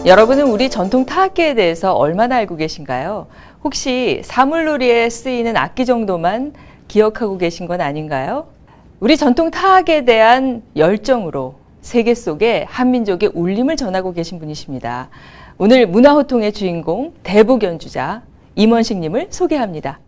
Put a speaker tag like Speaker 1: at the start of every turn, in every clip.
Speaker 1: 여러분은 우리 전통 타악기에 대해서 얼마나 알고 계신가요? 혹시 사물놀이에 쓰이는 악기 정도만 기억하고 계신 건 아닌가요? 우리 전통 타악에 대한 열정으로 세계 속에 한민족의 울림을 전하고 계신 분이십니다. 오늘 문화호통의 주인공 대북 연주자 임원식님을 소개합니다.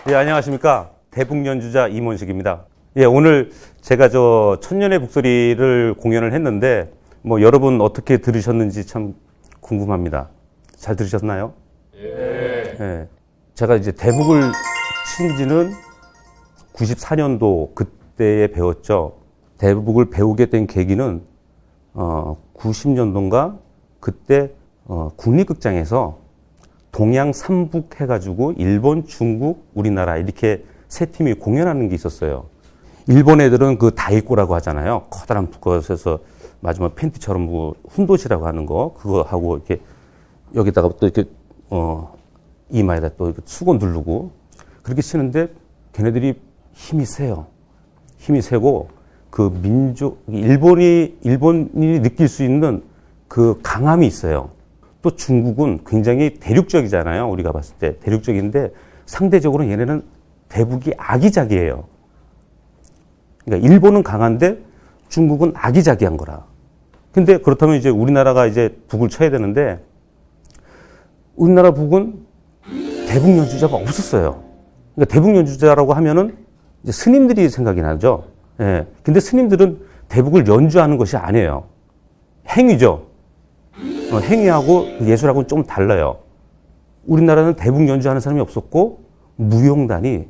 Speaker 2: 예, 안녕하십니까. 대북 연주자 임원식입니다. 예, 오늘 제가 천년의 북소리를 공연을 했는데, 여러분 어떻게 들으셨는지 참 궁금합니다. 잘 들으셨나요? 예. 제가 이제 대북을 친 지는 94년도 그때에 배웠죠. 대북을 배우게 된 계기는, 90년도인가? 그때, 국립극장에서 동양 삼북 해가지고 일본, 중국, 우리나라 이렇게 세 팀이 공연하는 게 있었어요. 일본 애들은 그 다이꼬라고 하잖아요. 커다란 북것에서 마지막 팬티처럼 훈도시라고 하는 거 그거 하고 이렇게 여기다가 또 이렇게 이마에다 또 이렇게 수건 두르고 그렇게 치는데 걔네들이 힘이 세요. 힘이 세고 그 일본이 느낄 수 있는 그 강함이 있어요. 또 중국은 굉장히 대륙적이잖아요. 우리가 봤을 때 대륙적인데 상대적으로 얘네는 대북이 아기자기해요. 그러니까 일본은 강한데 중국은 아기자기한 거라. 근데 그렇다면 이제 우리나라가 이제 북을 쳐야 되는데 우리나라 북은 대북 연주자가 없었어요. 그러니까 대북 연주자라고 하면은 이제 스님들이 생각이 나죠. 예. 근데 스님들은 대북을 연주하는 것이 아니에요. 행위죠. 행위하고 예술하고는 좀 달라요. 우리나라는 대북 연주하는 사람이 없었고 무용단이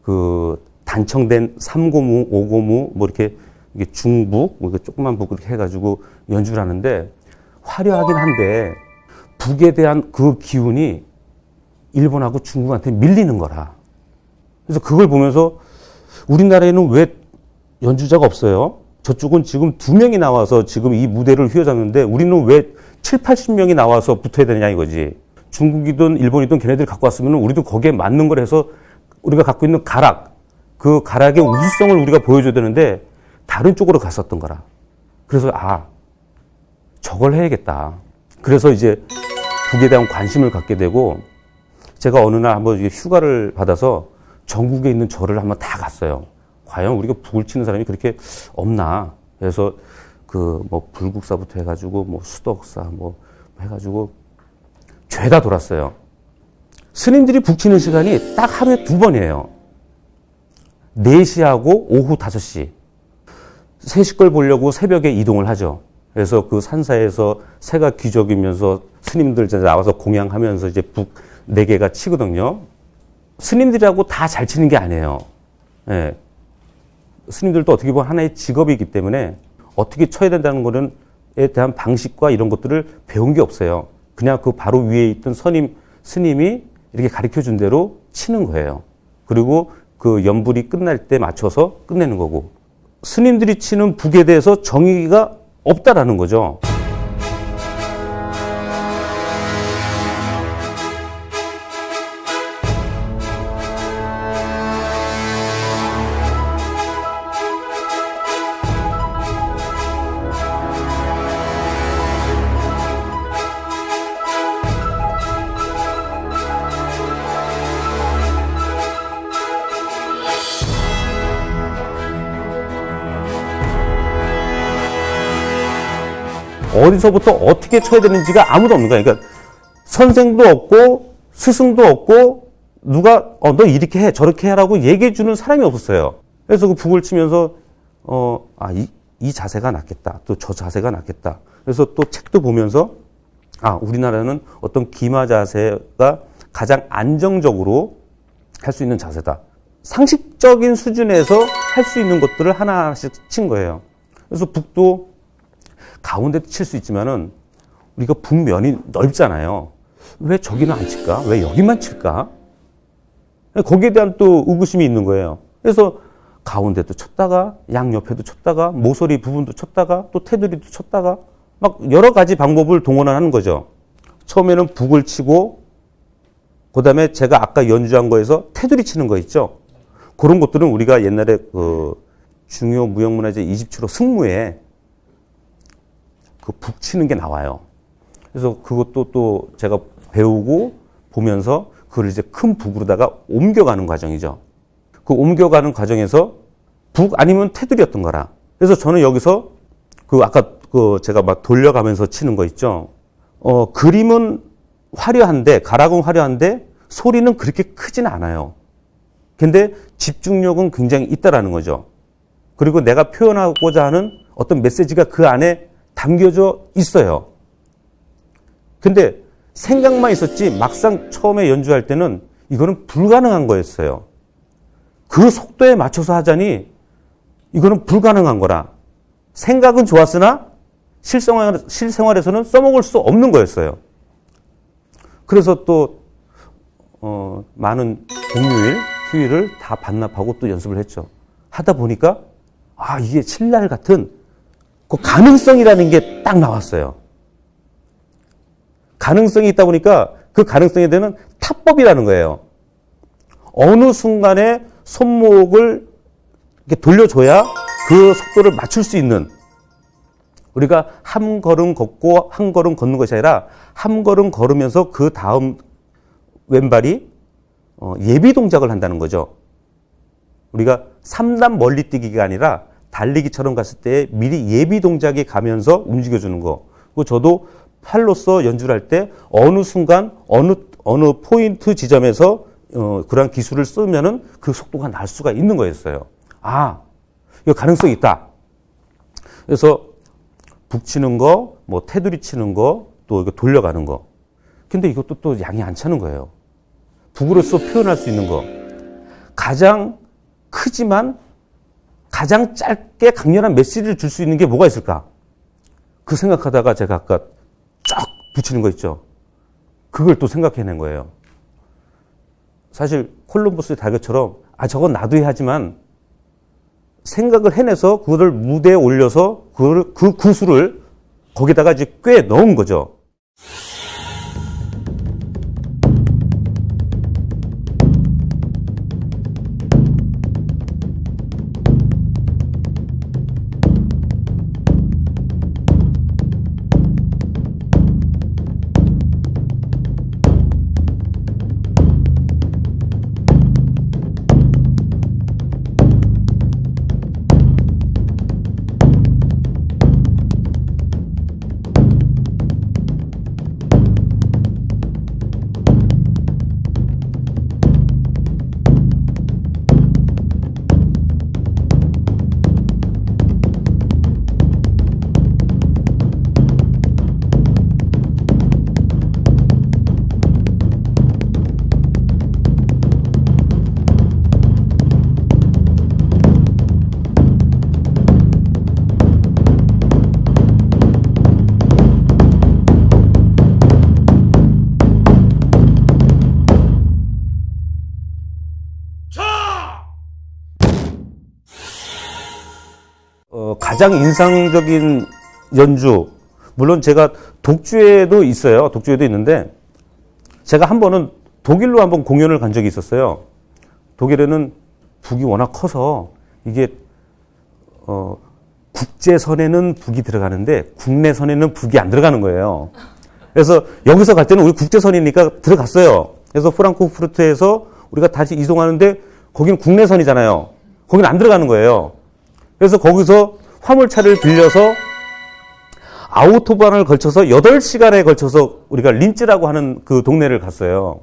Speaker 2: 그 단청된 3고무, 5고무 이렇게 중북, 조그만 북 이렇게 해가지고 연주를 하는데 화려하긴 한데 북에 대한 그 기운이 일본하고 중국한테 밀리는 거라. 그래서 그걸 보면서 우리나라에는 왜 연주자가 없어요? 저쪽은 지금 2명이 나와서 지금 이 무대를 휘어잡는데 우리는 왜 7, 80명이 나와서 붙어야 되느냐 이거지. 중국이든 일본이든 걔네들이 갖고 왔으면 우리도 거기에 맞는 걸 해서 우리가 갖고 있는 가락, 그 가락의 우수성을 우리가 보여줘야 되는데 다른 쪽으로 갔었던 거라. 그래서 저걸 해야겠다. 그래서 이제 북에 대한 관심을 갖게 되고 제가 어느 날 한번 휴가를 받아서 전국에 있는 절을 한번 다 갔어요. 과연 우리가 북을 치는 사람이 그렇게 없나. 그래서 불국사부터 해가지고 수덕사 해가지고 죄다 돌았어요. 스님들이 북 치는 시간이 딱 하루에 2번이에요. 4시하고 오후 5시. 3시 걸 보려고 새벽에 이동을 하죠. 그래서 그 산사에서 새가 기적이면서 스님들 나와서 공양하면서 이제 북 4개가 치거든요. 스님들하고 다 잘 치는 게 아니에요. 예. 스님들도 어떻게 보면 하나의 직업이기 때문에 어떻게 쳐야 된다는 거에 대한 방식과 이런 것들을 배운 게 없어요. 그냥 그 바로 위에 있던 스님이 이렇게 가르쳐 준 대로 치는 거예요. 그리고 그 연불이 끝날 때 맞춰서 끝내는 거고. 스님들이 치는 북에 대해서 정의가 없다라는 거죠. 어디서부터 어떻게 쳐야 되는지가 아무도 없는 거야. 그러니까 선생도 없고 스승도 없고 누가 너 이렇게 해 저렇게 해라고 얘기해 주는 사람이 없었어요. 그래서 그 북을 치면서 이 자세가 낫겠다. 또 저 자세가 낫겠다. 그래서 또 책도 보면서 우리나라는 어떤 기마 자세가 가장 안정적으로 할 수 있는 자세다. 상식적인 수준에서 할 수 있는 것들을 하나하나씩 친 거예요. 그래서 북도 가운데 칠 수 있지만은 우리가 북면이 넓잖아요. 왜 저기는 안 칠까? 왜 여기만 칠까? 거기에 대한 또 의구심이 있는 거예요. 그래서 가운데도 쳤다가 양옆에도 쳤다가 모서리 부분도 쳤다가 또 테두리도 쳤다가 막 여러 가지 방법을 동원하는 거죠. 처음에는 북을 치고 그다음에 제가 아까 연주한 거에서 테두리 치는 거 있죠. 그런 것들은 우리가 옛날에 그 중요 무형문화재 20추로 승무에 그 북 치는 게 나와요. 그래서 그것도 또 제가 배우고 보면서 그걸 이제 큰 북으로다가 옮겨가는 과정이죠. 그 옮겨가는 과정에서 북 아니면 테두리였던 거라. 그래서 저는 여기서 아까 제가 막 돌려가면서 치는 거 있죠. 그림은 화려한데, 가락은 화려한데 소리는 그렇게 크진 않아요. 근데 집중력은 굉장히 있다라는 거죠. 그리고 내가 표현하고자 하는 어떤 메시지가 그 안에 담겨져 있어요. 근데 생각만 있었지 막상 처음에 연주할 때는 이거는 불가능한 거였어요. 그 속도에 맞춰서 하자니 이거는 불가능한 거라. 생각은 좋았으나 실생활에서는 써먹을 수 없는 거였어요. 그래서 또 많은 공휴일, 휴일을 다 반납하고 또 연습을 했죠. 하다 보니까 이게 칠날 같은 그 가능성이라는 게 딱 나왔어요. 가능성이 있다 보니까 그 가능성에 대한 타법이라는 거예요. 어느 순간에 손목을 이렇게 돌려줘야 그 속도를 맞출 수 있는, 우리가 한 걸음 걷고 한 걸음 걷는 것이 아니라 한 걸음 걸으면서 그 다음 왼발이 예비 동작을 한다는 거죠. 우리가 3단 멀리뛰기가 아니라 달리기처럼 갔을 때 미리 예비 동작이 가면서 움직여주는 거. 그리고 저도 팔로서 연주를 할 때 어느 순간 어느 포인트 지점에서 그러한 기술을 쓰면은 그 속도가 날 수가 있는 거였어요. 이거 가능성이 있다. 그래서 북 치는 거, 테두리 치는 거, 또 이거 돌려가는 거. 근데 이것도 또 양이 안 차는 거예요. 북으로서 표현할 수 있는 거. 가장 크지만 가장 짧게 강렬한 메시지를 줄 수 있는 게 뭐가 있을까? 그 생각하다가 제가 아까 쫙 붙이는 거 있죠. 그걸 또 생각해낸 거예요. 사실 콜럼버스의 달걀처럼 저건 나도 해야지만 생각을 해내서 그거를 무대에 올려서 그 구수를 거기다가 이제 꽤 넣은 거죠. 가장 인상적인 연주, 물론 제가 독주에도 있어요. 독주에도 있는데, 제가 한 번은 독일로 한번 공연을 간 적이 있었어요. 독일에는 북이 워낙 커서 이게 국제선에는 북이 들어가는데 국내선에는 북이 안 들어가는 거예요. 그래서 여기서 갈 때는 우리 국제선이니까 들어갔어요. 그래서 프랑크푸르트에서 우리가 다시 이송하는데 거기는 국내선이잖아요. 거기는 안 들어가는 거예요. 그래서 거기서 화물차를 빌려서 아우토반을 걸쳐서 8시간에 걸쳐서 우리가 린츠라고 하는 그 동네를 갔어요.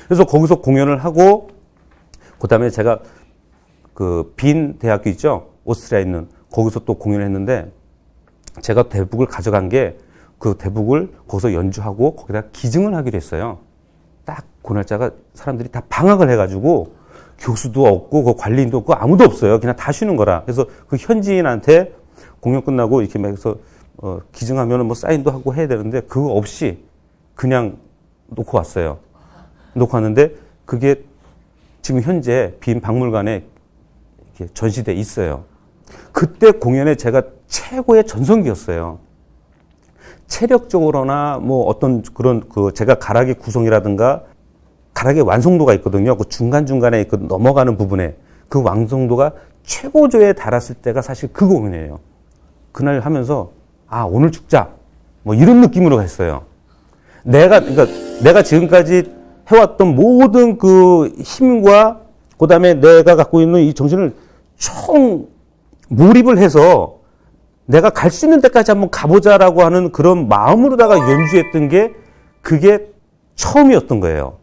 Speaker 2: 그래서 거기서 공연을 하고, 그 다음에 제가 그 빈 대학교 있죠? 오스트리아에 있는. 거기서 또 공연을 했는데, 제가 대북을 가져간 게 그 대북을 거기서 연주하고 거기다 기증을 하기로 했어요. 딱 그 날짜가 사람들이 다 방학을 해가지고 교수도 없고 그 관리인도 없고 아무도 없어요. 그냥 다 쉬는 거라. 그래서 그 현지인한테 공연 끝나고 이렇게 막 해서 기증하면은 뭐 사인도 하고 해야 되는데 그거 없이 그냥 놓고 왔어요. 놓고 왔는데 그게 지금 현재 빈 박물관에 이렇게 전시돼 있어요. 그때 공연에 제가 최고의 전성기였어요. 체력적으로나 뭐 어떤 그런 그 제가 가락의 구성이라든가 가락의 완성도가 있거든요. 그 중간중간에 그 넘어가는 부분에 그 완성도가 최고조에 달았을 때가 사실 그 공연이에요. 그날 하면서 아, 오늘 죽자. 뭐 이런 느낌으로 했어요. 내가 지금까지 해왔던 모든 그 힘과 그다음에 내가 갖고 있는 이 정신을 총 몰입을 해서 내가 갈 수 있는 데까지 한번 가보자라고 하는 그런 마음으로다가 연주했던 게 그게 처음이었던 거예요.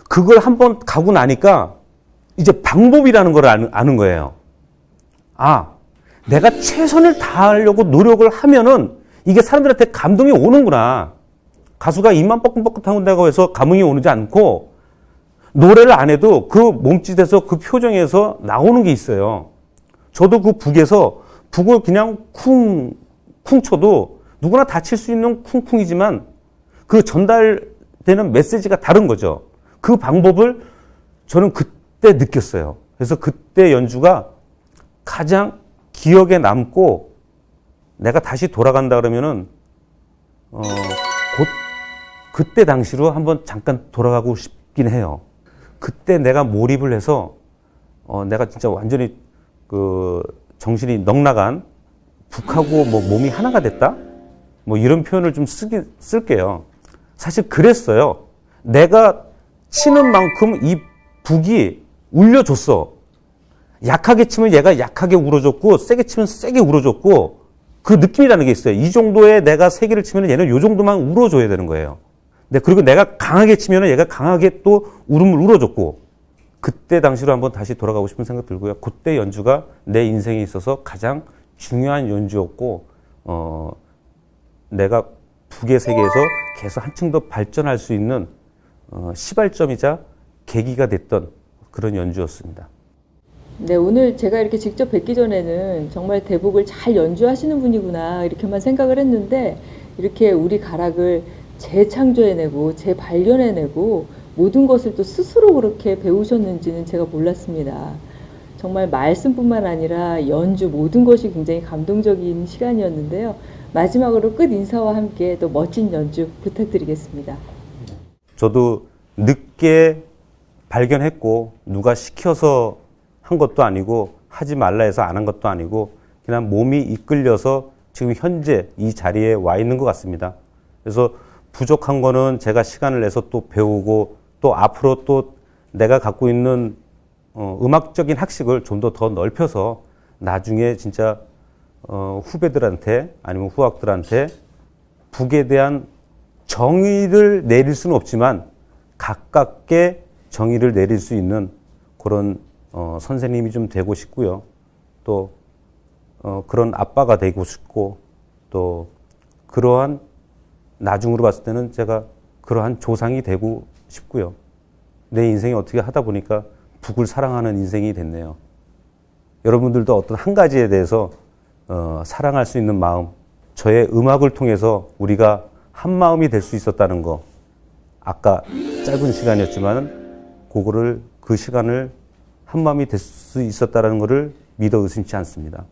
Speaker 2: 그걸 한번 가고 나니까 이제 방법이라는 걸 아는 거예요. 아, 내가 최선을 다하려고 노력을 하면은 이게 사람들한테 감동이 오는구나. 가수가 입만 뻐끔뻐끔한다고 해서 감흥이 오지 않고 노래를 안 해도 그 몸짓에서 그 표정에서 나오는 게 있어요. 저도 그 북에서 북을 그냥 쿵 쳐도 누구나 다 칠 수 있는 쿵쿵이지만 그 전달되는 메시지가 다른 거죠. 그 방법을 저는 그때 느꼈어요. 그래서 그때 연주가 가장 기억에 남고 내가 다시 돌아간다 그러면은 곧 그때 당시로 한번 잠깐 돌아가고 싶긴 해요. 그때 내가 몰입을 해서 내가 진짜 완전히 그 정신이 넉나간 북하고 뭐 몸이 하나가 됐다? 뭐 이런 표현을 좀 쓸게요. 사실 그랬어요. 내가 치는 만큼 이 북이 울려줬어. 약하게 치면 얘가 약하게 울어줬고 세게 치면 세게 울어줬고 그 느낌이라는 게 있어요. 이 정도의 내가 세게를 치면 얘는 이 정도만 울어줘야 되는 거예요. 그리고 내가 강하게 치면 얘가 강하게 또 울음을 울어줬고 그때 당시로 한번 다시 돌아가고 싶은 생각 들고요. 그때 연주가 내 인생에 있어서 가장 중요한 연주였고 내가 북의 세계에서 계속 한층 더 발전할 수 있는 시발점이자 계기가 됐던 그런 연주였습니다.
Speaker 1: 네, 오늘 제가 이렇게 직접 뵙기 전에는 정말 대북을 잘 연주하시는 분이구나 이렇게만 생각을 했는데 이렇게 우리 가락을 재창조해내고 재발견해내고 모든 것을 또 스스로 그렇게 배우셨는지는 제가 몰랐습니다. 정말 말씀뿐만 아니라 연주 모든 것이 굉장히 감동적인 시간이었는데요. 마지막으로 끝 인사와 함께 또 멋진 연주 부탁드리겠습니다.
Speaker 2: 저도 늦게 발견했고 누가 시켜서 한 것도 아니고 하지 말라 해서 안 한 것도 아니고 그냥 몸이 이끌려서 지금 현재 이 자리에 와 있는 것 같습니다. 그래서 부족한 거는 제가 시간을 내서 또 배우고 또 앞으로 또 내가 갖고 있는 음악적인 학식을 좀 더 넓혀서 나중에 진짜 후배들한테 아니면 후학들한테 북에 대한 정의를 내릴 수는 없지만 가깝게 정의를 내릴 수 있는 그런 선생님이 좀 되고 싶고요. 또 그런 아빠가 되고 싶고 또 그러한 나중으로 봤을 때는 제가 그러한 조상이 되고 싶고요. 내 인생이 어떻게 하다 보니까 북을 사랑하는 인생이 됐네요. 여러분들도 어떤 한 가지에 대해서 사랑할 수 있는 마음, 저의 음악을 통해서 우리가 한 마음이 될 수 있었다는 거, 아까 짧은 시간이었지만 그 시간을 한 마음이 될 수 있었다는 것을 믿어 의심치 않습니다.